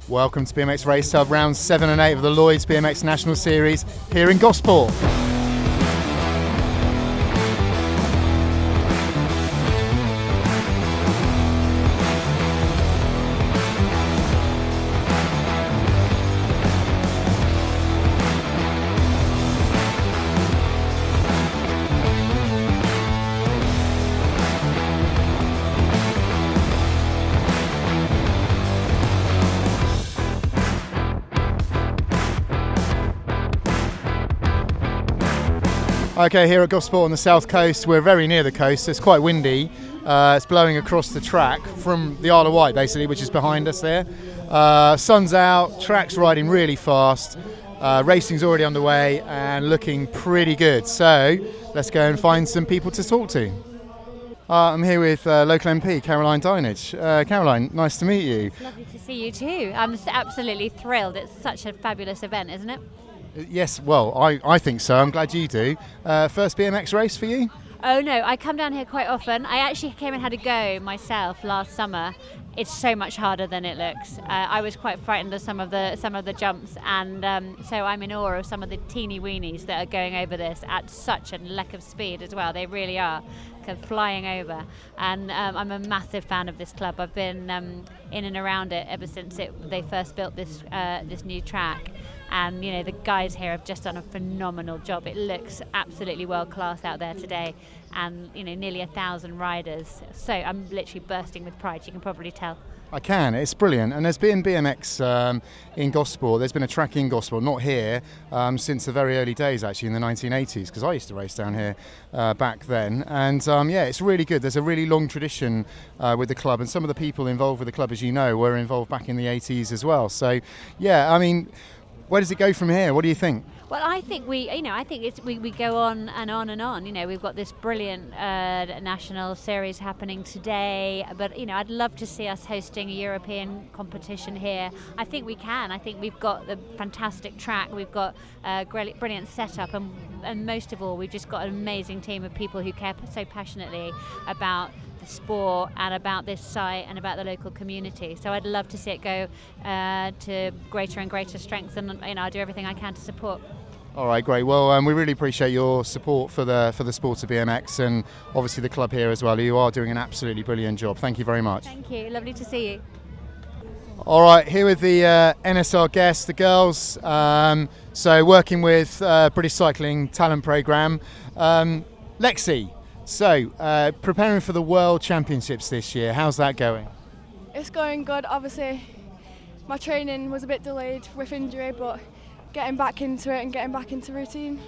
Welcome to BMX Race Hub, rounds 7 and 8 of the Lloyds BMX National Series here in Gosport. Okay, here at Gosport on the south coast, we're very near the coast, it's quite windy. It's blowing across the track from the Isle of Wight basically, which is behind us there. Sun's out, track's riding really fast, racing's already underway and looking pretty good. So let's go and find some people to talk to. I'm here with local MP Caroline Dinage. Caroline, nice to meet you. Lovely to see you too. I'm absolutely thrilled. It's such a fabulous event, isn't it? Yes, well, I think so. I'm glad you do. First BMX race for you? Oh no, I come down here quite often. I actually came and had a go myself last summer. It's so much harder than it looks. I was quite frightened of some of the jumps, and so I'm in awe of some of the teeny weenies that are going over this at such a lack of speed as well. They really are kind of flying over, and I'm a massive fan of this club. I've been in and around it ever since they first built this new track. And you know, the guys here have just done a phenomenal job. It looks absolutely world class out there today, and you know, nearly 1,000 riders. So I'm literally bursting with pride. You can probably tell. I can. It's brilliant. And there's been BMX in Gosport. There's been a track in Gosport, not here, since the very early days actually in the 1980s, because I used to race down here back then. And yeah, it's really good. There's a really long tradition with the club, and some of the people involved with the club, as you know, were involved back in the 80s as well. So yeah, I mean, where does it go from here? What do you think? Well, I think we go on and on and on. You know, we've got this brilliant national series happening today, but you know, I'd love to see us hosting a European competition here. I think we can. I think we've got the fantastic track, we've got a brilliant setup, and most of all, we've just got an amazing team of people who care so passionately about the sport and about this site and about the local community. So I'd love to see it go to greater and greater strengths, and you know, I'll do everything I can to support. All right, great. Well, we really appreciate your support for the sport of BMX, and obviously the club here as well. You are doing an absolutely brilliant job. Thank you very much. Thank you. Lovely to see you. All right, here with the NSR guests, the girls. So working with British Cycling Talent Programme. Lexi, so preparing for the World Championships this year. How's that going? It's going good. Obviously, my training was a bit delayed with injury, but getting back into it and getting back into routine.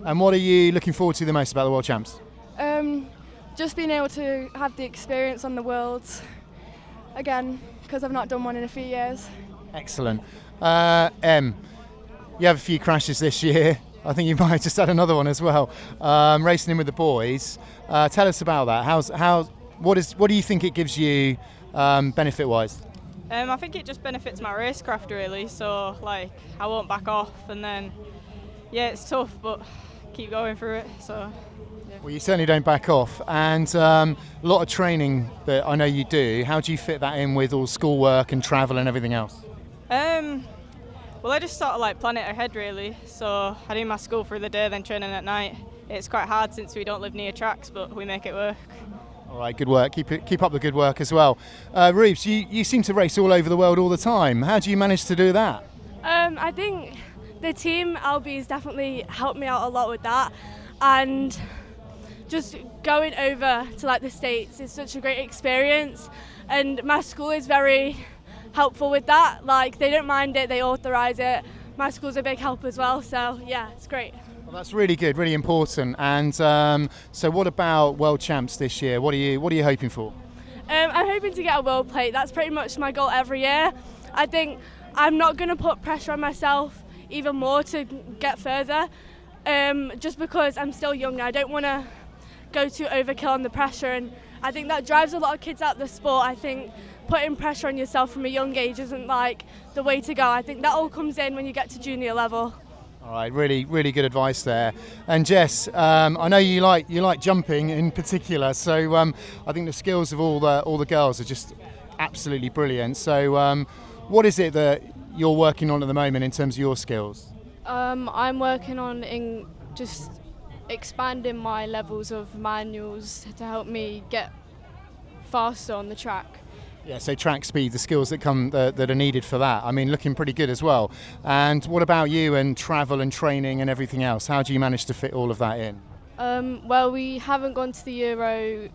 And what are you looking forward to the most about the World Champs? Just being able to have the experience on the Worlds again, because I've not done one in a few years. Excellent. You have a few crashes this year. I think you might have just had another one as well. Racing in with the boys. Tell us about that. What do you think it gives you benefit-wise? I think it just benefits my racecraft really, so like I won't back off, and then yeah, it's tough but keep going through it. So yeah. Well, you certainly don't back off, and a lot of training that I know you do. How do you fit that in with all schoolwork and travel and everything else? Well, I just sort of like plan it ahead really, so I do my school through the day, then training at night. It's quite hard since we don't live near tracks, but we make it work. All right, good work. Keep up the good work as well. Reeves, you seem to race all over the world all the time. How do you manage to do that? I think the team Albies definitely helped me out a lot with that, and just going over to like the States is such a great experience, and my school is very helpful with that. Like, they don't mind it, they authorise it. My school's a big help as well, so yeah, it's great. Well, that's really good, really important. And so what about World Champs this year? What are you hoping for? I'm hoping to get a world plate. That's pretty much my goal every year. I think I'm not going to put pressure on myself even more to get further, just because I'm still young. I don't want to go too overkill on the pressure, and I think that drives a lot of kids out of the sport. I think putting pressure on yourself from a young age isn't like the way to go. I think that all comes in when you get to junior level. All right, really, really good advice there. And Jess, I know you like jumping in particular, so I think the skills of all the girls are just absolutely brilliant. So What is it that you're working on at the moment in terms of your skills? I'm working on just expanding my levels of manuals to help me get faster on the track. Yeah, so track speed, the skills that are needed for that. I mean, looking pretty good as well. And what about you and travel and training and everything else? How do you manage to fit all of that in? Well, we haven't gone to the Euro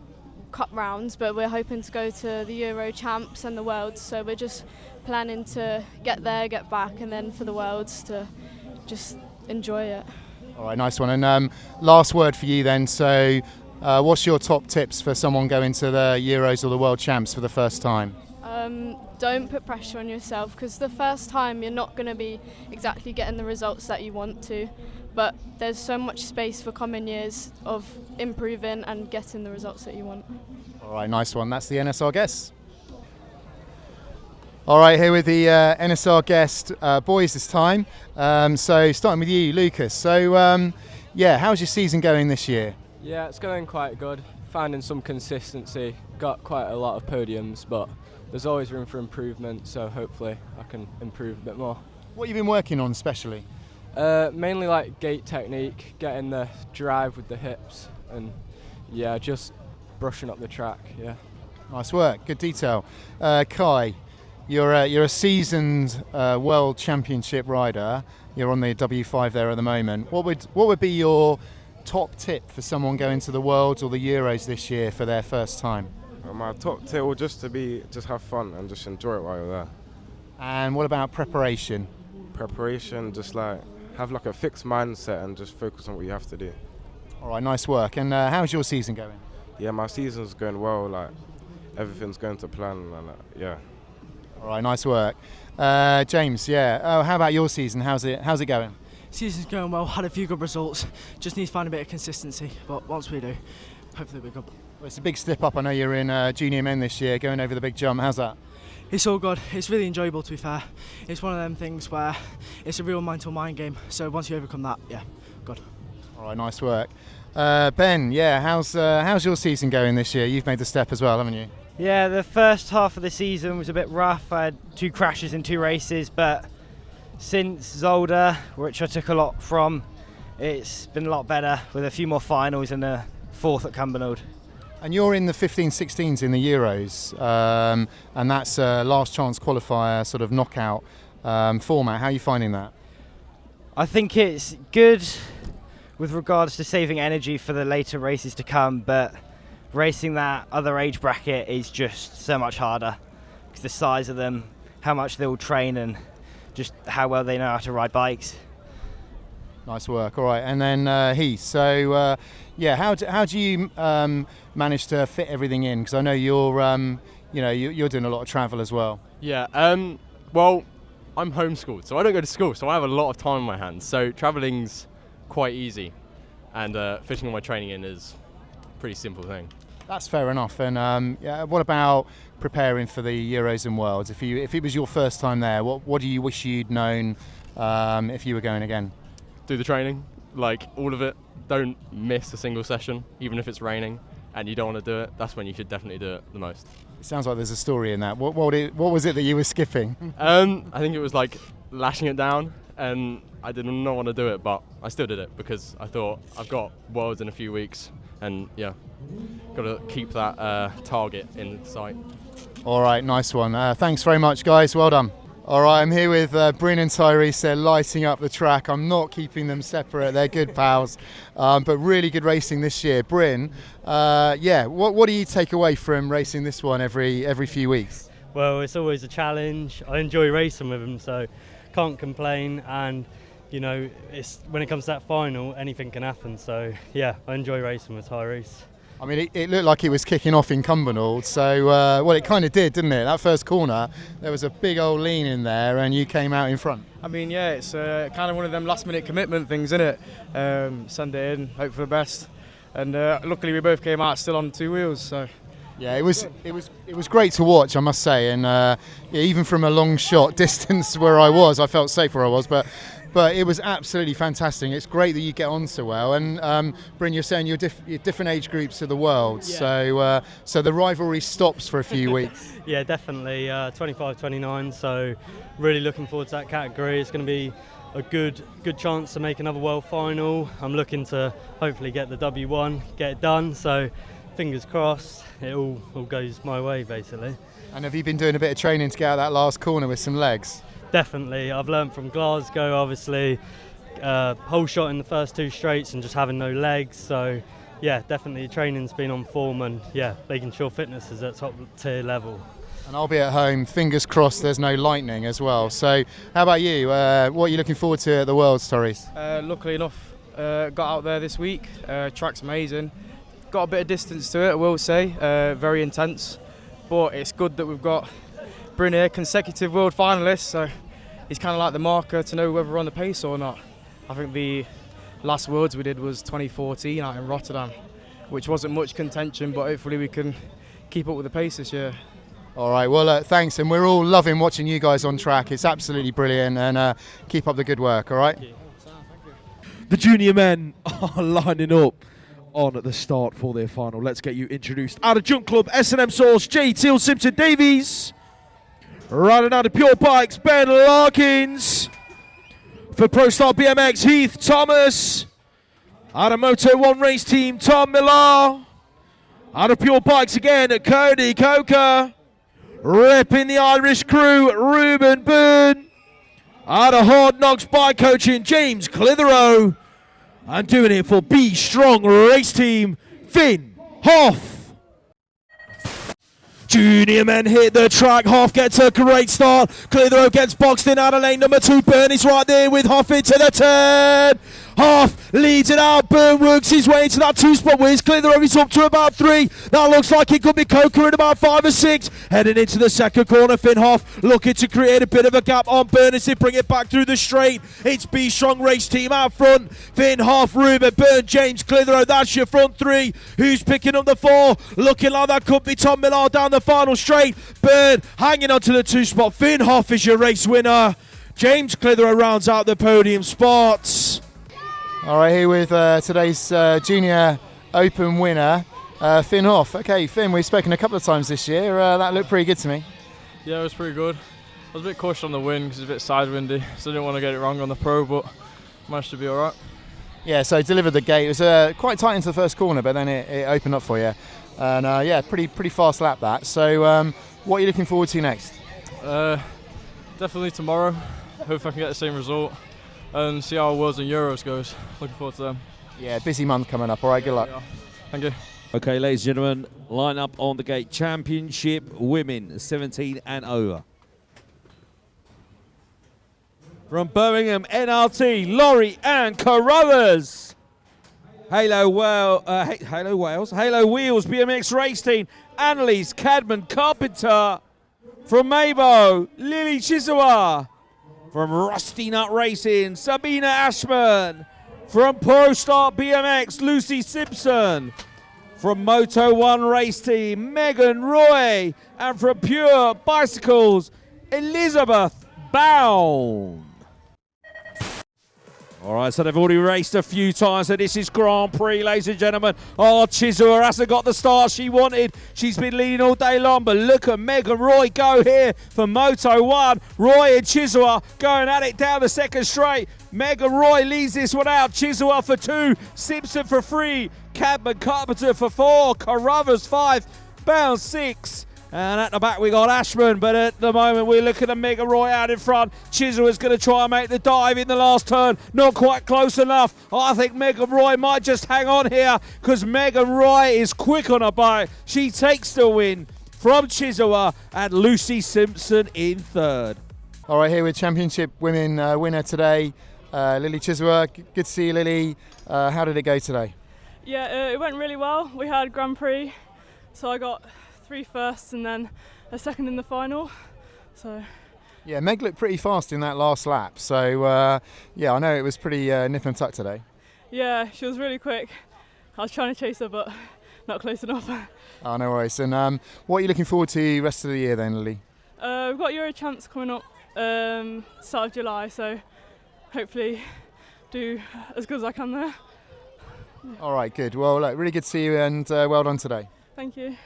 Cup rounds, but we're hoping to go to the Euro Champs and the Worlds. So we're just planning to get there, get back, and then for the Worlds to just enjoy it. All right, nice one. And last word for you then. So what's your top tips for someone going to the Euros or the World Champs for the first time? Don't put pressure on yourself, because the first time you're not going to be exactly getting the results that you want to, but there's so much space for coming years of improving and getting the results that you want. All right, nice one. That's the NSR guest. All right, here with the NSR guest boys this time. So starting with you, Lucas. So how's your season going this year? Yeah, it's going quite good. Finding some consistency. Got quite a lot of podiums, but there's always room for improvement, so hopefully I can improve a bit more. What have you been working on especially? Mainly like gait technique, getting the drive with the hips, and just brushing up the track. Yeah. Nice work, good detail. Kai, you're a seasoned World Championship rider. You're on the W5 there at the moment. What would be your top tip for someone going to the Worlds or the Euros this year for their first time? My top tip will just have fun and just enjoy it while you're there. And what about preparation? Preparation, just like have like a fixed mindset and just focus on what you have to do. All right, nice work. And how's your season going? Yeah, my season's going well. Like everything's going to plan, and yeah. All right, nice work. James, how about your season? How's it going? Season's going well, had a few good results, just need to find a bit of consistency, but once we do, hopefully we're good. Well, it's a big step up. I know you're in junior men this year, going over the big jump. How's that? It's all good, it's really enjoyable to be fair. It's one of them things where it's a real mind-to-mind game, so once you overcome that, good. All right, nice work. Ben, how's your season going this year? You've made the step as well, haven't you? Yeah, the first half of the season was a bit rough. I had 2 crashes in 2 races, but since Zolder, which I took a lot from, it's been a lot better with a few more finals and a 4th at Cumbernauld. And you're in the 15-16s in the Euros, and that's a last chance qualifier sort of knockout format. How are you finding that? I think it's good with regards to saving energy for the later races to come, but racing that other age bracket is just so much harder because the size of them, how much they all train, and just how well they know how to ride bikes. Nice work. All right, and then Heath. So, how do you manage to fit everything in? Because I know you're doing a lot of travel as well. Yeah. Well, I'm homeschooled, so I don't go to school, so I have a lot of time on my hands. So travelling's quite easy, and fitting all my training in is a pretty simple thing. That's fair enough. And what about preparing for the Euros and Worlds? If it was your first time there, what do you wish you'd known if you were going again? Do the training, like all of it. Don't miss a single session, even if it's raining and you don't want to do it. That's when you should definitely do it the most. It sounds like there's a story in that. What was it that you were skipping? I think it was like lashing it down, and I did not want to do it, but I still did it because I thought I've got Worlds in a few weeks, and got to keep that target in sight. All right, nice one. Thanks very much, guys. Well done. All right, I'm here with Bryn and Tyrese. They're lighting up the track. I'm not keeping them separate. They're good pals, but really good racing this year. Bryn, what do you take away from racing this one every few weeks? Well, it's always a challenge. I enjoy racing with them, so can't complain. And it's when it comes to that final, anything can happen. So I enjoy racing with Tyrese. I mean, it looked like it was kicking off in Cumbernauld, so it kind of did, didn't it? That first corner, there was a big old lean in there, and you came out in front. I mean, it's kind of one of them last-minute commitment things, isn't it? Send it in, hope for the best, and luckily we both came out still on 2 wheels. So. Yeah, it was great to watch, I must say, and even from a long shot distance where I was, I felt safe where I was, but but it was absolutely fantastic. It's great that you get on so well. And Bryn, you're saying you're different age groups of the world, so the rivalry stops for a few weeks. Yeah, definitely. 25, 29. So really looking forward to that category. It's going to be a good chance to make another world final. I'm looking to hopefully get the W1, get it done. So fingers crossed, it all goes my way basically. And have you been doing a bit of training to get out that last corner with some legs? Definitely. I've learned from Glasgow, obviously, whole shot in the first 2 straights and just having no legs. So yeah, definitely training's been on form, and yeah, making sure fitness is at top tier level. And I'll be at home, fingers crossed there's no lightning as well. So how about you? What are you looking forward to at the Worlds, Torres? Luckily enough, got out there this week. Track's amazing. Got a bit of distance to it, I will say. Very intense. But it's good that we've got Bryn here, consecutive world finalists. So he's kind of like the marker to know whether we're on the pace or not. I think the last Worlds we did was 2014 out in Rotterdam, which wasn't much contention, but hopefully we can keep up with the pace this year. All right, well, thanks, and we're all loving watching you guys on track. It's absolutely brilliant, and keep up the good work, all right? The junior men are lining up on at the start for their final. Let's get you introduced. Out of Junk Club, S&M Source, J. Teal Simpson Davies. Riding out of Pure Bikes, Ben Larkins. For Pro Star BMX, Heath Thomas. Out of Moto 1 Race Team, Tom Millar. Out of Pure Bikes again, Cody Coker. Ripping the Irish crew, Ruben Byrne. Out of Hard Knocks Bike Coaching, James Clitheroe. And doing it for B Strong Race Team, Finn Hoff. Junior men hit the track. Hoff gets a great start. Clitheroe gets boxed in out of lane number 2. Byrne is right there with Hoff into the turn. Hoff leads it out. Byrne works his way into that 2-spot. Where's Clitheroe? He's up to about 3. That looks like it could be Coker in about 5 or 6. Heading into the second corner. Finn Hoff looking to create a bit of a gap on Byrne as they bring it back through the straight. It's B Strong Race Team out front. Finn Hoff, Ruben Byrne, James Clitheroe. That's your front 3. Who's picking up the 4? Looking like that could be Tom Millar down the final straight. Byrne hanging onto the 2-spot. Finn Hoff is your race winner. James Clitheroe rounds out the podium spots. All right, here with today's Junior Open winner, Finn Hoff. Okay, Finn, we've spoken a couple of times this year. That looked pretty good to me. Yeah, it was pretty good. I was a bit cautious on the wind because it's a bit side windy, so I didn't want to get it wrong on the pro, but managed to be all right. Yeah, so delivered the gate. It was quite tight into the first corner, but then it opened up for you. And yeah, pretty fast lap that. So what are you looking forward to next? Definitely tomorrow. Hope I can get the same result and see how Worlds and Euros goes. Looking forward to them. Yeah, busy month coming up. All right, good luck. Yeah. Thank you. Okay, ladies and gentlemen, line up on the gate. Championship women, 17 and over. From Birmingham, NRT, Laurie Ann Carruthers. Halo Wales, Halo Wheels, BMX Race Team, Annalise Cadman Carpenter. From Mabo, Lily Chisua. From Rusty Nut Racing, Sabina Ashman. From Pro Start BMX, Lucy Simpson. From Moto 1 Race Team, Megan Roy. And from Pure Bicycles, Elizabeth Bound. All right, so they've already raced a few times, so this is Grand Prix, ladies and gentlemen. Oh, Chisua hasn't got the start she wanted. She's been leading all day long, but look at Megan Roy go here for Moto 1. Roy and Chisua going at it down the second straight. Megan Roy leads this one out. Chisua for 2, Simpson for 3, Cadman Carpenter for 4, Carruthers 5, Bound 6. And at the back we got Ashman, but at the moment we're looking at Megan Roy out in front. Chisua going to try and make the dive in the last turn. Not quite close enough. I think Megan Roy might just hang on here because Megan Roy is quick on her bike. She takes the win from Chisua and Lucy Simpson in 3rd. All right, here with Championship Women winner today, Lily Chisua. Good to see you, Lily. How did it go today? Yeah, it went really well. We had Grand Prix, so I got 3 firsts and then a second in the final. So yeah, Meg looked pretty fast in that last lap. So yeah, I know it was pretty nip and tuck today. Yeah, she was really quick. I was trying to chase her, but not close enough. Oh, no worries. And what are you looking forward to rest of the year then, Lily? We've got Euro Champs coming up start of July, so hopefully do as good as I can there. All right, good. Well, look, really good to see you, and well done today. Thank you.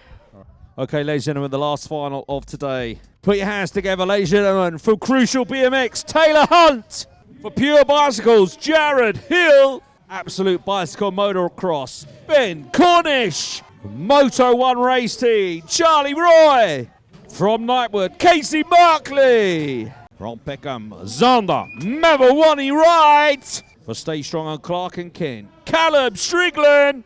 Okay, ladies and gentlemen, the last final of today. Put your hands together, ladies and gentlemen, from Crucial BMX, Taylor Hunt. For Pure Bicycles, Jared Hill. Absolute Bicycle Motocross, Ben Cornish. Moto 1 Race Team, Charlie Roy. From Knightwood, Casey Barkley. From Peckham, Zander Mavawani Wright. For Stay Strong and Clark and Ken, Caleb Strickland.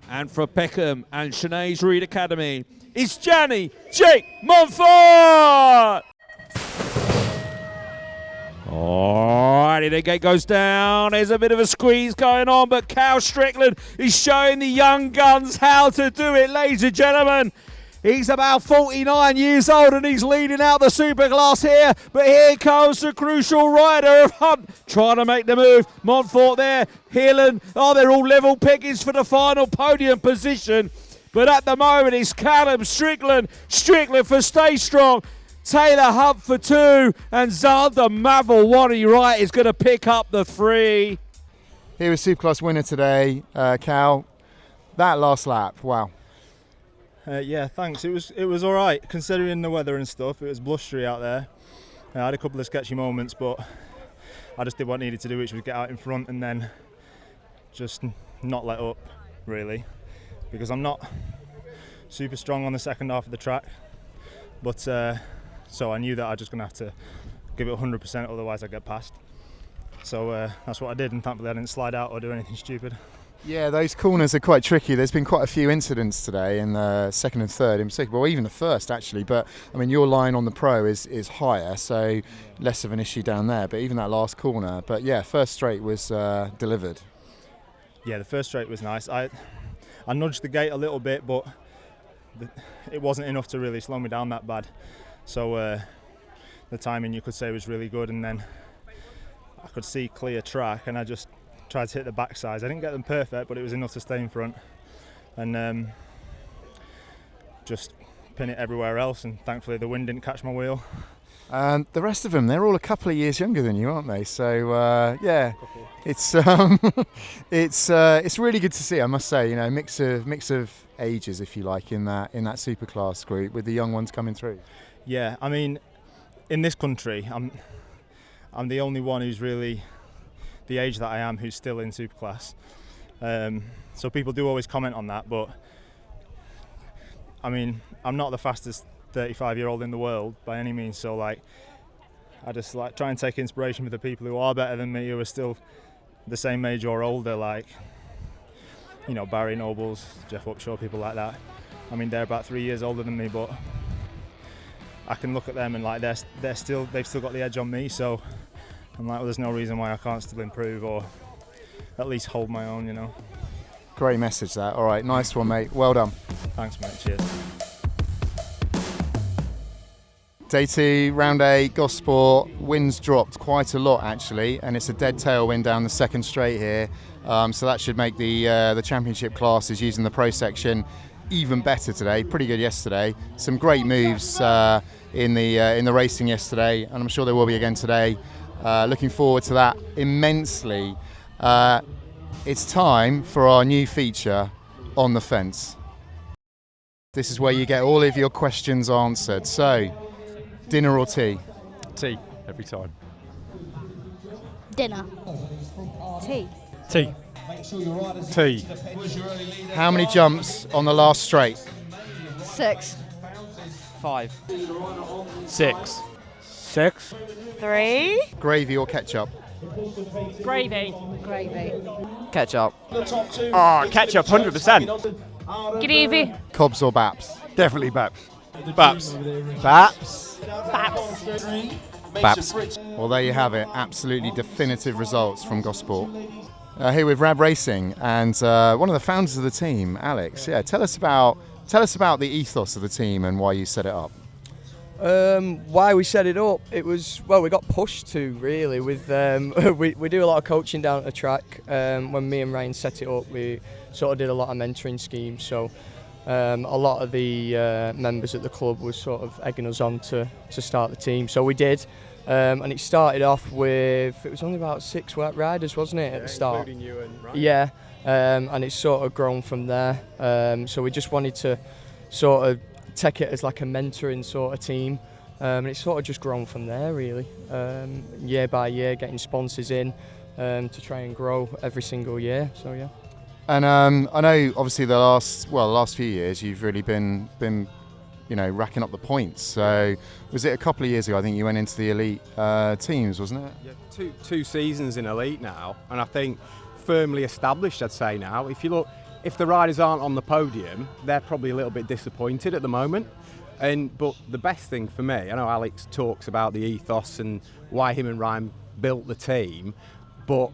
And for Peckham and Sinead's Reed Academy, it's Janny Jake Montfort. Alrighty, the gate goes down. There's a bit of a squeeze going on, but Cal Strickland is showing the young guns how to do it, ladies and gentlemen. He's about 49 years old and he's leading out the Superclass here. But here comes the crucial rider of Hunt, trying to make the move. Montfort there, Hielan. Oh, they're all level pickings for the final podium position. But at the moment, it's Callum Strickland. Strickland for Stay Strong. Taylor Hunt for 2. And Zander Mavawani Wright is going to pick up the 3. Here was Superclass winner today, Cal. That last lap, wow. Yeah, thanks. It was all right considering the weather and stuff. It was blustery out there. I had a couple of sketchy moments, but I just did what I needed to do, which was get out in front and then just not let up, really, because I'm not super strong on the second half of the track. But so I knew that I was just going to have to give it 100%, otherwise I'd get past. So that's what I did, and thankfully I didn't slide out or do anything stupid. Yeah, those corners are quite tricky. There's been quite a few incidents today in the second and third in particular, well, even the first actually, but I mean your line on the pro is higher, so less of an issue down there, but even that last corner. But yeah, first straight was delivered. Yeah, the first straight was nice. I nudged the gate a little bit, but it wasn't enough to really slow me down that bad. So the timing, you could say, was really good, and then I could see clear track and I just tried to hit the back sides. I didn't get them perfect, but it was enough to stay in front and just pin it everywhere else, and thankfully the wind didn't catch my wheel. And the rest of them, they're all a couple of years younger than you, aren't they? So yeah, it's really good to see, I must say. You know, mix of ages, if you like, in that Superclass group, with the young ones coming through. Yeah, I mean, in this country, I'm the only one who's really the age that I am who's still in Superclass. So people do always comment on that, but I mean, I'm not the fastest 35-year-old in the world by any means, so like I just like try and take inspiration with the people who are better than me, who are still the same age or older, like, you know, Barry Nobles, Jeff Upshaw, people like that. I mean, they're about 3 years older than me, but I can look at them and like they've still got the edge on me, so I'm like, well, there's no reason why I can't still improve or at least hold my own, you know. Great message that. All right, nice one, mate. Well done. Thanks, mate. Cheers. Day 2, round 8, Gosport. Wind's dropped quite a lot actually, and it's a dead tailwind down the second straight here. So that should make the championship classes using the pro section even better today. Pretty good yesterday. Some great moves in the racing yesterday, and I'm sure there will be again today. Looking forward to that immensely. It's time for our new feature, On the Fence. This is where you get all of your questions answered. So, dinner or tea? Tea, every time. Dinner. Tea. Tea. Tea. How many jumps on the last straight? 6. 5. 6. 6. 3. Gravy or ketchup? Gravy. Gravy. Ketchup. Oh, ketchup, 100%. Gravy. Cobbs or Baps? Definitely Baps. Baps. Baps? Baps. Baps. Well, there you have it. Absolutely definitive results from Gosport. Here with Rab Racing and one of the founders of the team, Alex. Yeah, tell us about the ethos of the team and why you set it up. Why we set it up? It was, well, we got pushed to really. With we do a lot of coaching down at the track. When me and Ryan set it up, we sort of did a lot of mentoring schemes. So a lot of the members at the club was sort of egging us on to start the team. So we did. And it started off with, it was only about 6 riders, wasn't it, at the start? Including you and Ryan. Yeah, and it's sort of grown from there. So we just wanted to sort of take it as like a mentoring sort of team. And it's sort of just grown from there, really. Year by year, getting sponsors in to try and grow every single year. So yeah. And I know, obviously, the last few years, you've really been racking up the points. So was it a couple of years ago? I think you went into the elite teams, wasn't it? Yeah, two seasons in elite now, and I think firmly established. I'd say now, if you look, if the riders aren't on the podium, they're probably a little bit disappointed at the moment. But the best thing for me, I know Alex talks about the ethos and why him and Ryan built the team, but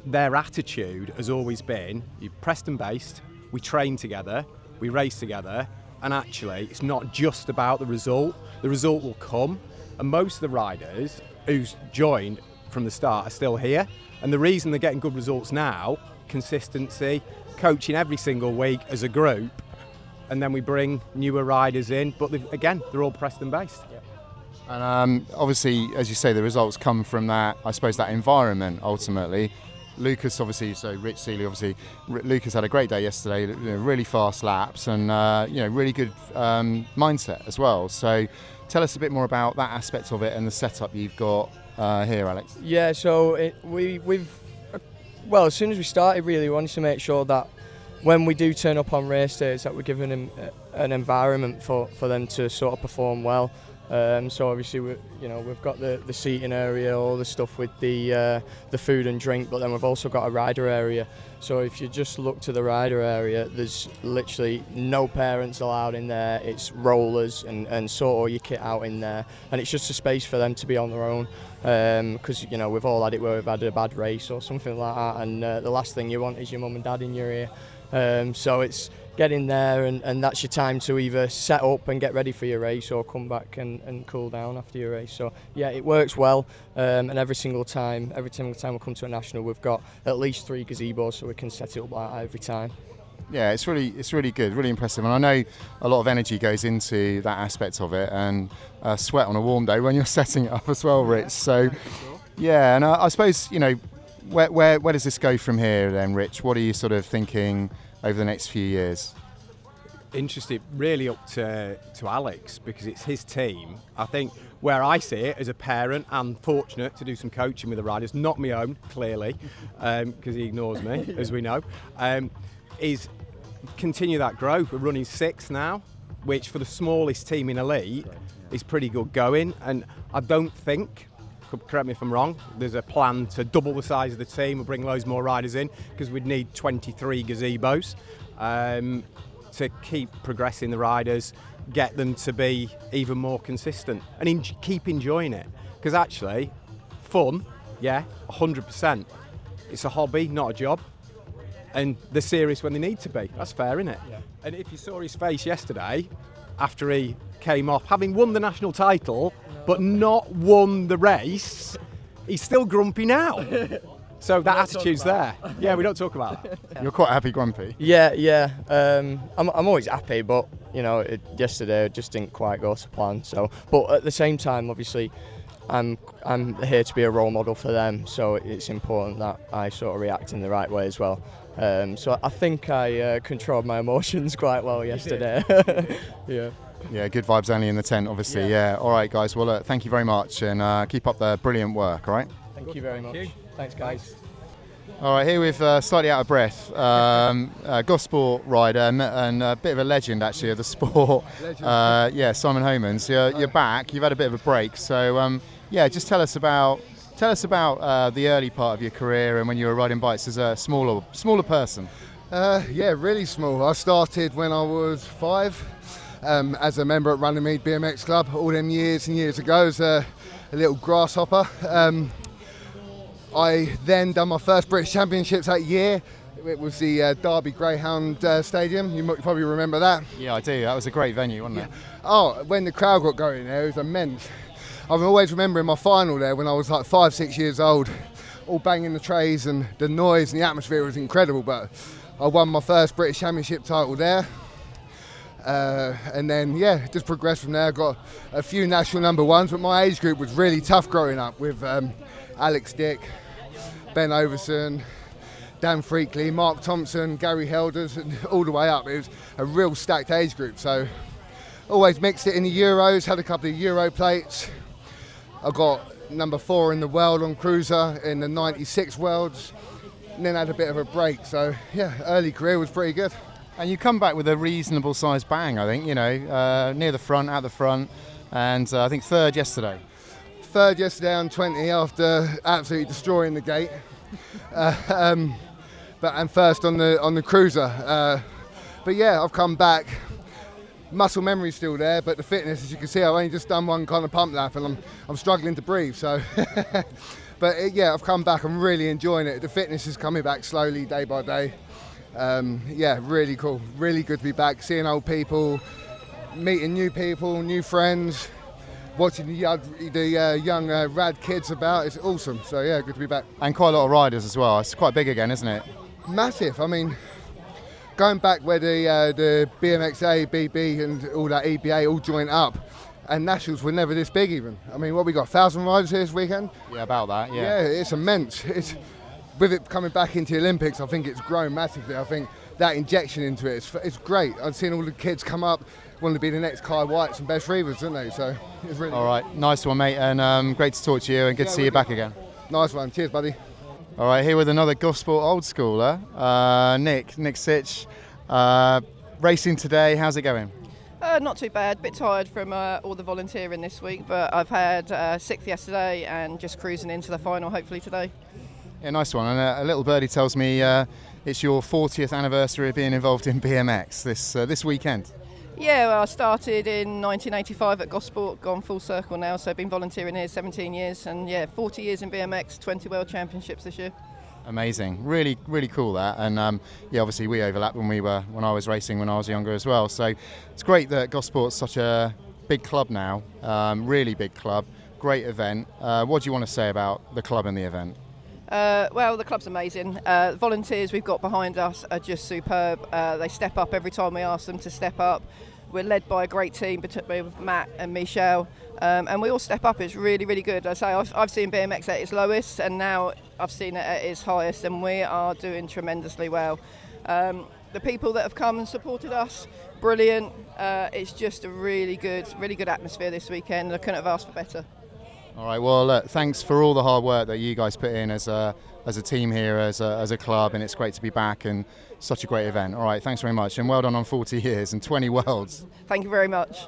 their attitude has always been, you're Preston based, we train together, we race together, and actually it's not just about the result will come, and most of the riders who's joined from the start are still here, and the reason they're getting good results now, consistency, coaching every single week as a group, and then we bring newer riders in, but they're all Preston based. Yeah. And obviously, as you say, the results come from that, I suppose, that environment ultimately. Lucas, obviously, so Rich Seeley, obviously, Lucas had a great day yesterday, really fast laps and, really good mindset as well. So tell us a bit more about that aspect of it and the setup you've got here, Alex. Yeah, so as soon as we started, really, we wanted to make sure that when we do turn up on race days, that we're giving them an environment for them to sort of perform well. So obviously we've got the seating area, all the stuff with the food and drink, but then we've also got a rider area. So if you just look to the rider area, there's literally no parents allowed in there. It's rollers and sort all your kit out in there, and it's just a space for them to be on their own. Because we've all had it where we've had a bad race or something like that, and the last thing you want is your mum and dad in your ear. So it's get in there and that's your time to either set up and get ready for your race or come back and cool down after your race. So yeah, it works well, and every single time we come to a national, we've got at least 3 gazebos, so we can set it up like that every time. Yeah, it's really good, really impressive, and I know a lot of energy goes into that aspect of it, and sweat on a warm day when you're setting it up as well, Rich. So yeah, and I suppose where does this go from here then, Rich? What are you sort of thinking over the next few years? Interesting, really up to Alex, because it's his team. I think where I see it as a parent, I'm fortunate to do some coaching with the riders, not my own, clearly, because he ignores me, as we know, is continue that growth. We're running 6 now, which for the smallest team in elite is pretty good going, and I don't think, correct me if I'm wrong, there's a plan to double the size of the team and bring loads more riders in, because we'd need 23 gazebos to keep progressing the riders, get them to be even more consistent and keep enjoying it, because actually fun, yeah, 100%, it's a hobby, not a job, and they're serious when they need to be. That's fair, isn't it? Yeah. And if you saw his face yesterday after he came off, having won the national title but not won the race, he's still grumpy now. So that attitude's there. Yeah, we don't talk about that. You're quite happy grumpy. Yeah. I'm always happy, but yesterday it just didn't quite go to plan. So, but at the same time, obviously, I'm here to be a role model for them. So it's important that I sort of react in the right way as well. So I think I controlled my emotions quite well yesterday. Yeah. Yeah, good vibes only in the tent, obviously. Yeah. All right, guys. Well, thank you very much, and keep up the brilliant work. All right. Thank you very much. Thanks, guys. All right, here with slightly out of breath, Gosport rider and a bit of a legend actually of the sport. Simon Homans. You're back. You've had a bit of a break, so just tell us about the early part of your career and when you were riding bikes as a smaller person. Really small. I started when I was 5 as a member at Runnymede BMX Club all them years and years ago as a little grasshopper. I then done my first British Championships that year. It was the Derby Greyhound Stadium. You probably remember that. Yeah, I do. That was a great venue, wasn't it? Oh, when the crowd got going there, it was immense. I'm always remembering my final there when I was like 5-6 years old, all banging the trays, and the noise and the atmosphere was incredible. But I won my first British Championship title there. And then, yeah, just progressed from there. Got a few national number ones, but my age group was really tough growing up with Alex Dick, Ben Overson, Dan Freakley, Mark Thompson, Gary Helders, and all the way up. It was a real stacked age group. So always mixed it in the Euros, had a couple of Euro plates. I got number 4 in the world on cruiser in the 96 Worlds, and then had a bit of a break. So yeah, early career was pretty good. And you come back with a reasonable sized bang, I think, you know, near the front, out the front, and I think third yesterday. Third yesterday on 20 after absolutely destroying the gate. And first on the cruiser. But yeah, I've come back. Muscle memory's still there, but the fitness, as you can see, I've only just done one kind of pump lap and I'm struggling to breathe. So, but yeah, I've come back. I'm really enjoying it. The fitness is coming back slowly, day by day. Yeah, really cool. Really good to be back, seeing old people, meeting new people, new friends, watching the young rad kids about. It's awesome. So yeah, good to be back. And quite a lot of riders as well. It's quite big again, isn't it? Massive. I mean, going back where the BMX A, BB and all that EBA all joined up, and nationals were never this big even. I mean, what we got, 1,000 riders here this weekend? Yeah, about that, yeah. Yeah, it's immense. With it coming back into the Olympics, I think it's grown massively. I think that injection into it, it's great. I've seen all the kids come up, want to be the next Kai Whites and Bess Reavers, don't they? So it's really all right, nice one, mate, and great to talk to you and good to see you back again. Nice one, cheers, buddy. All right, here with another Gosport old schooler, Nick Sitch. Racing today, how's it going? Not too bad, bit tired from all the volunteering this week, but I've had 6th yesterday and just cruising into the final hopefully today. Yeah, nice one. And a little birdie tells me it's your 40th anniversary of being involved in BMX this weekend. Yeah, well, I started in 1985 at Gosport, gone full circle now, so I've been volunteering here 17 years, and yeah, 40 years in BMX, 20 World Championships this year. Amazing, really cool that, and yeah, obviously we overlapped when I was racing when I was younger as well. So it's great that Gosport's such a big club now, really big club, great event. What do you want to say about the club and the event? Well, the club's amazing. The volunteers we've got behind us are just superb. They step up every time we ask them to step up. We're led by a great team with Matt and Michelle, and we all step up. It's really good. I say I've seen BMX at its lowest, and now I've seen it at its highest, and we are doing tremendously well. The people that have come and supported us, brilliant. It's just a really good atmosphere this weekend. I couldn't have asked for better. All right, well, look, thanks for all the hard work that you guys put in as a team here, as a club, and it's great to be back and such a great event. All right, thanks very much, and well done on 40 years and 20 worlds. Thank you very much.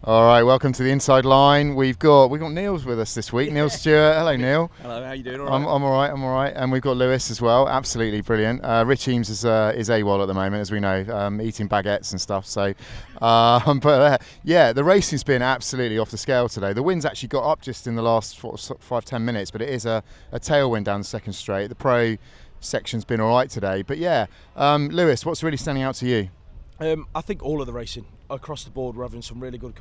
All right, welcome to the Inside Line. We've got Neil's with us this week. Neil Stewart. Hello, Neil. Hello, how you doing? All right? I'm all right. And we've got Lewis as well. Absolutely brilliant. Rich Eames is AWOL at the moment, as we know, eating baguettes and stuff. So, but yeah, the racing's been absolutely off the scale today. The wind's actually got up just in the last 5-10 minutes, but it is a tailwind down the second straight. The pro section's been all right today. But yeah, Lewis, what's really standing out to you? I think all of the racing across the board, we're having some really good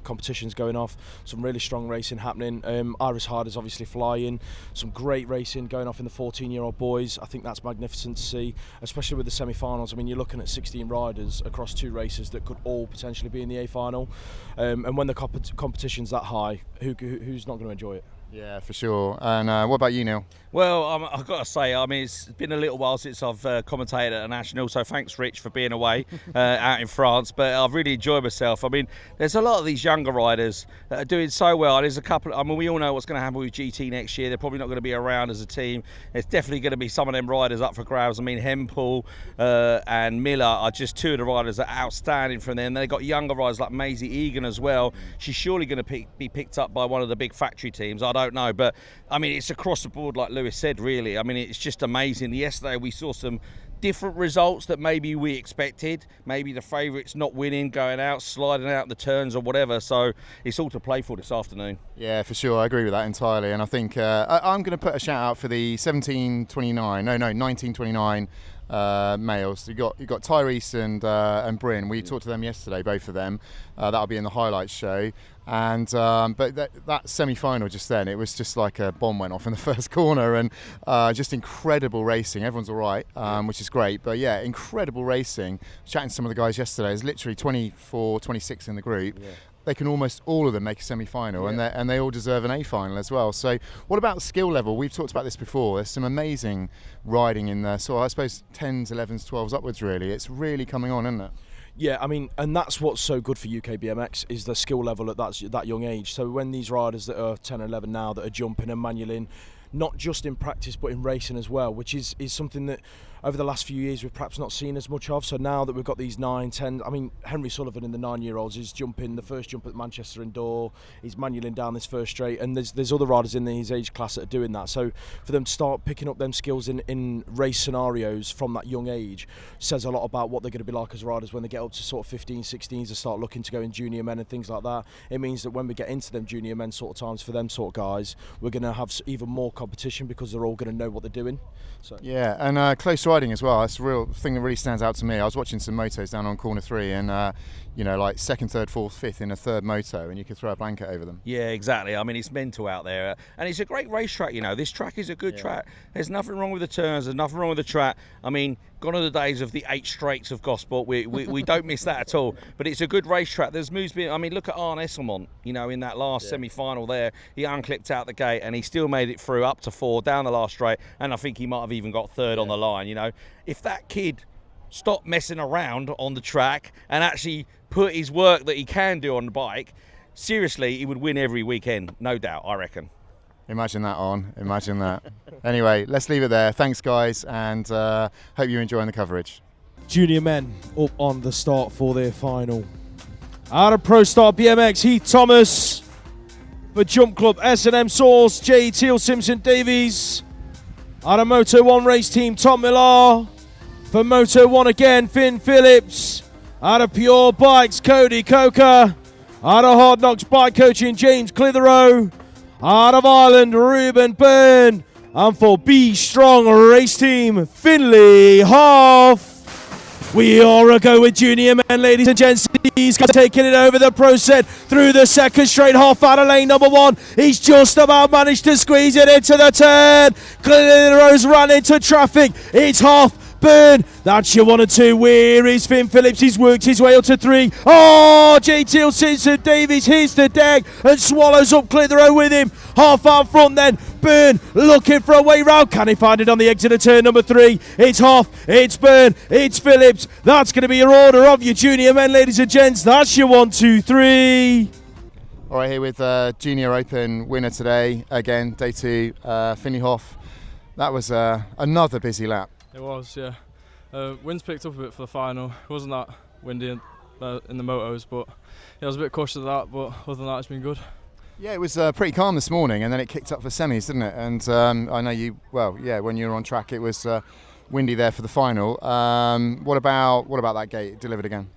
competitions going off, some really strong racing happening. Iris Hard is obviously flying, some great racing going off in the 14-year-old boys. I think that's magnificent to see, especially with the semi-finals. I mean, you're looking at 16 riders across 2 races that could all potentially be in the A final, and when the competition's that high, who's not going to enjoy it? Yeah, for sure. And what about you, Neil? Well, I've got to say, I mean, it's been a little while since I've commentated at a national, so thanks, Rich, for being away out in France. But I've really enjoyed myself. I mean, there's a lot of these younger riders that are doing so well. There's a couple. I mean, we all know what's going to happen with GT next year. They're probably not going to be around as a team. There's definitely going to be some of them riders up for grabs. I mean, Hempel and Miller are just 2 of the riders that are outstanding from them. They've got younger riders like Maisie Egan as well. She's surely going to be picked up by one of the big factory teams. I don't know, but I mean, it's across the board, like Lewis said, really. I mean, it's just amazing. Yesterday we saw some different results that maybe we expected. Maybe the favourites not winning, going out, sliding out the turns or whatever. So it's all to play for this afternoon. Yeah, for sure. I agree with that entirely. And I think I'm going to put a shout out for the 1929 males. You got Tyrese and Bryn. We talked to them yesterday, both of them. That'll be in the highlights show. And but that semi-final just then, it was just like a bomb went off in the first corner, and just incredible racing. Everyone's all right, which is great. But yeah, incredible racing. I was chatting to some of the guys yesterday. There's literally 24, 26 in the group. Yeah. They can almost all of them make a semi-final, and they all deserve an A-final as well. So what about skill level? We've talked about this before. There's some amazing riding in there. So I suppose 10s, 11s, 12s upwards, really. It's really coming on, isn't it? Yeah, I mean, and that's what's so good for UK BMX is the skill level at that young age. So when these riders that are 10 or 11 now that are jumping and manualing, not just in practice but in racing as well, which is something that over the last few years we've perhaps not seen as much of. So now that we've got these 9, 10, I mean, Henry Sullivan in the 9-year-olds is jumping the first jump at Manchester Indoor, he's manualing down this first straight, and there's other riders in his age class that are doing that. So for them to start picking up them skills in race scenarios from that young age says a lot about what they're going to be like as riders when they get up to sort of 15, 16s and start looking to go in junior men and things like that. It means that when we get into them junior men sort of times for them sort of guys, we're going to have even more competition because they're all going to know what they're doing. So yeah, and close riding as well. That's the real thing that really stands out to me. I was watching some motos down on corner 3, and you know, like 2nd, 3rd, 4th, 5th in a 3rd moto, and you could throw a blanket over them. Yeah, exactly. I mean, it's mental out there, and it's a great racetrack. You know, this track is a good track. There's nothing wrong with the turns. There's nothing wrong with the track. I mean, gone are the days of the 8 straights of Gosport. We don't miss that at all. But it's a good racetrack. There's moves being. I mean, look at Arne Esselmont. You know, in that last semi-final there, he unclipped out the gate, and he still made it through up to 4 down the last straight, and I think he might have even got 3rd on the line. You know, if that kid stopped messing around on the track and actually put his work that he can do on the bike, seriously, he would win every weekend, no doubt, I reckon. Imagine that, on. Imagine that. Anyway, let's leave it there. Thanks, guys, and hope you're enjoying the coverage. Junior men up on the start for their final. Out of Pro Start BMX, Heath Thomas. For Jump Club, S&M Source, J. Teal Simpson Davies. Out of Moto 1 race team, Tom Millar. For Moto 1 again, Finn Phillips. Out of Pure Bikes, Cody Coker. Out of Hard Knocks Bike Coaching, James Clitheroe. Out of Ireland, Ruben Byrne. And for Be Strong Race Team, Finley Hoff. We are a go with junior men, ladies and gents. He's taking it over the pro set through the second straight, half out of lane number 1. He's just about managed to squeeze it into the turn. Clitheroe's run into traffic. It's Hoff. Burn, that's your 1 and 2. Where is Finn Phillips? He's worked his way up to 3. Oh, JT Simpson Davies hits the deck and swallows up Clitheroe with him. Half out front then. Burn looking for a way round. Can he find it on the exit of turn number 3? It's Hoff, it's Burn, it's Phillips. That's going to be your order of your junior men, ladies and gents. That's your 1, 2, 3. All right, here with Junior Open winner today. Again, day 2, Finley Hoff. That was another busy lap. It was, yeah. Winds picked up a bit for the final. It wasn't that windy in the motos, but yeah, I was a bit cautious of that, but other than that, it's been good. Yeah, it was pretty calm this morning, and then it kicked up for semis, didn't it? And I know you, well, yeah, when you were on track, it was windy there for the final. What about that gate delivered again?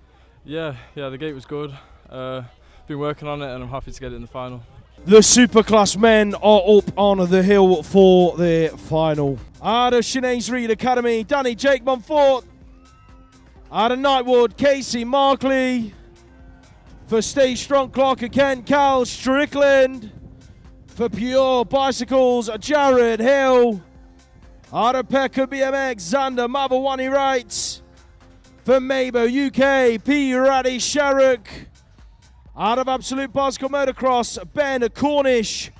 Yeah, the gate was good. Been working on it, and I'm happy to get it in the final. The Superclass men are up on the hill for their final. Out of Sinead's Reed Academy, Danny Jake Montfort. Out of Nightwood, Casey Markley. For Stay Strong, Clark and Kent, Cal Strickland. For Pure Bicycles, Jared Hill. Out of Peckham BMX, Xander Mabawani Wright. For Mabo UK, P. Raddy Sharrock. Out of Absolute Bicycle Motocross, Ben Cornish.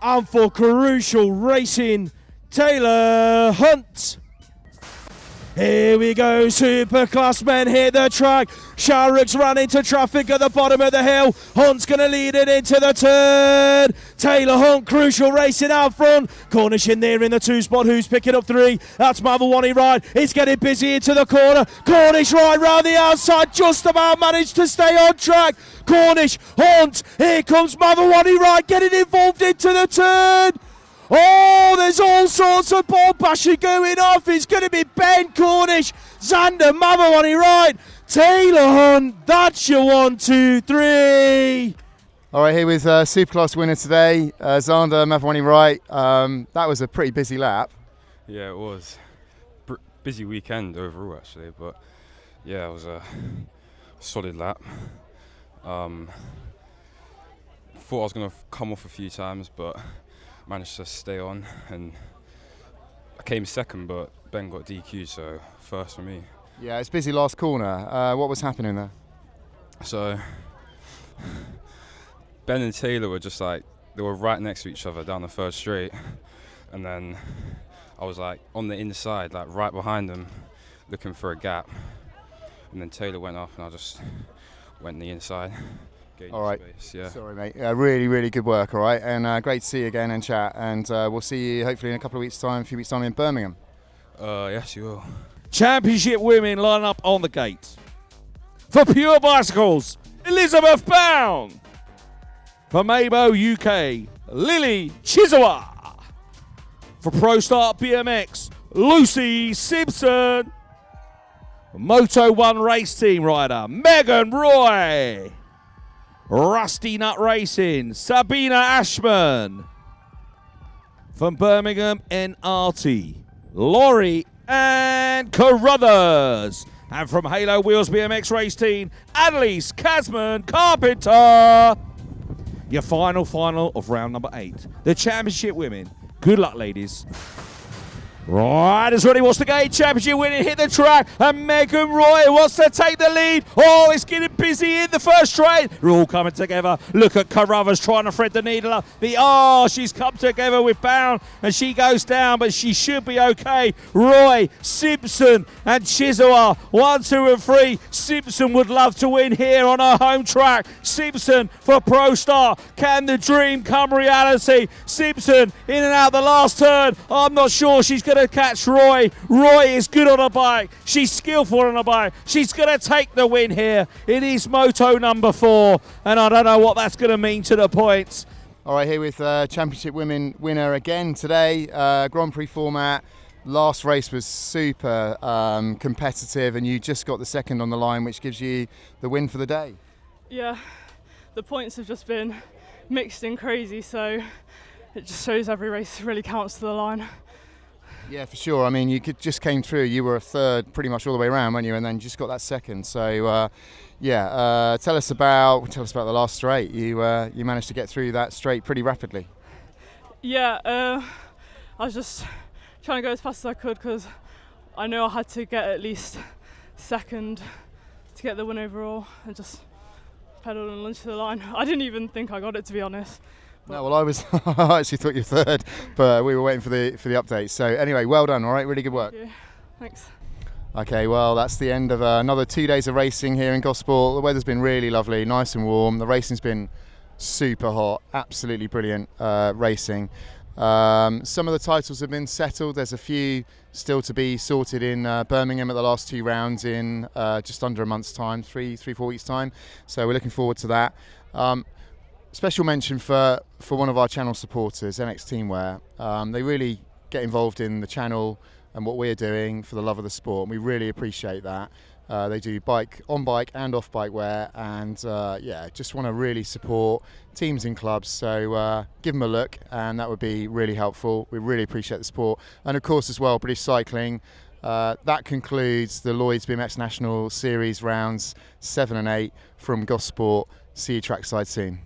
And for Crucial Racing, Taylor Hunt. Here we go, Superclass men hit the track. Sharrock's run into traffic at the bottom of the hill. Hunt's going to lead it into the turn. Taylor Hunt, Crucial Racing out front. Cornish in there in the 2 spot. Who's picking up 3? That's Mavawani right. It's getting busy into the corner. Cornish right round the outside. Just about managed to stay on track. Cornish, Hunt. Here comes Mavawani right. Getting involved into the turn. Oh, there's all sorts of ball bashing going off. It's going to be Ben Cornish, Xander Mavawani right, Taylor Hunt. That's your 1, 2, 3. All right, here with Superclass winner today, Xander Mavawani right. That was a pretty busy lap. Yeah, it was. busy weekend overall actually, but yeah, it was a solid lap. Thought I was going to come off a few times, but managed to stay on, and I came second, but Ben got DQ, so first for me. Yeah, it's busy last corner. What was happening there? So Ben and Taylor were just like, they were right next to each other down the third straight, and then I was like on the inside, like right behind them, looking for a gap, and then Taylor went up and I just went the inside. All right. Space, yeah. Sorry, mate. Really, really good work. All right, and great to see you again and chat. And we'll see you hopefully in a couple of weeks' time, a few weeks' time in Birmingham. Yes, you will. Championship women line up on the gate. For Pure Bicycles, Elizabeth Bound. For Mabo UK, Lily Chizawa. For Pro Start BMX, Lucy Simpson. Moto 1 race team rider, Megan Roy. Rusty Nut Racing, Sabina Ashman. From Birmingham NRT, Laurie and Carruthers. And from Halo Wheels BMX Race Team, Annalise Casman Carpenter. Your final of round number 8. The championship women. Good luck, ladies. Riders ready, wants to gate, championship winning, hit the track, and Megan Roy wants to take the lead. Oh, it's getting busy in the first straight. They're all coming together. Look at Carruthers trying to thread the needle up. She's come together with Bound, and she goes down, but she should be okay. Roy, Simpson, and Chizawa, 1, 2, and 3. Simpson would love to win here on her home track. Simpson for Pro Star. Can the dream come reality? Simpson in and out the last turn. I'm not sure she's going to catch Roy. Roy is good on a bike. She's skillful on a bike. She's going to take the win here. It is Moto number 4, and I don't know what that's going to mean to the points. All right, here with Championship Women winner again today. Grand Prix format. Last race was super competitive, and you just got the second on the line, which gives you the win for the day. Yeah, the points have just been mixed and crazy, so it just shows every race really counts to the line. Yeah, for sure. I mean, you just came through. You were a third pretty much all the way around, weren't you? And then just got that second. So, tell us about the last straight. You managed to get through that straight pretty rapidly. Yeah, I was just trying to go as fast as I could because I know I had to get at least second to get the win overall, and just pedalled and lunged to the line. I didn't even think I got it, to be honest. No, well, I actually thought you were third, but we were waiting for the update. So anyway, well done. All right, really good work. Thank you. Thanks. Okay, well, that's the end of another 2 days of racing here in Gosport. The weather's been really lovely, nice and warm. The racing's been super hot, absolutely brilliant racing. Some of the titles have been settled. There's a few still to be sorted in Birmingham at the last 2 rounds in just under a month's time, 3-4 weeks' time. So we're looking forward to that. Special mention for one of our channel supporters, NX Teamwear. They really get involved in the channel and what we're doing for the love of the sport, and we really appreciate that. They do on bike and off bike wear, and just want to really support teams and clubs. So give them a look, and that would be really helpful. We really appreciate the support, and of course as well, British Cycling. That concludes the Lloyds BMX National Series rounds 7 and 8 from Gosport. See you trackside soon.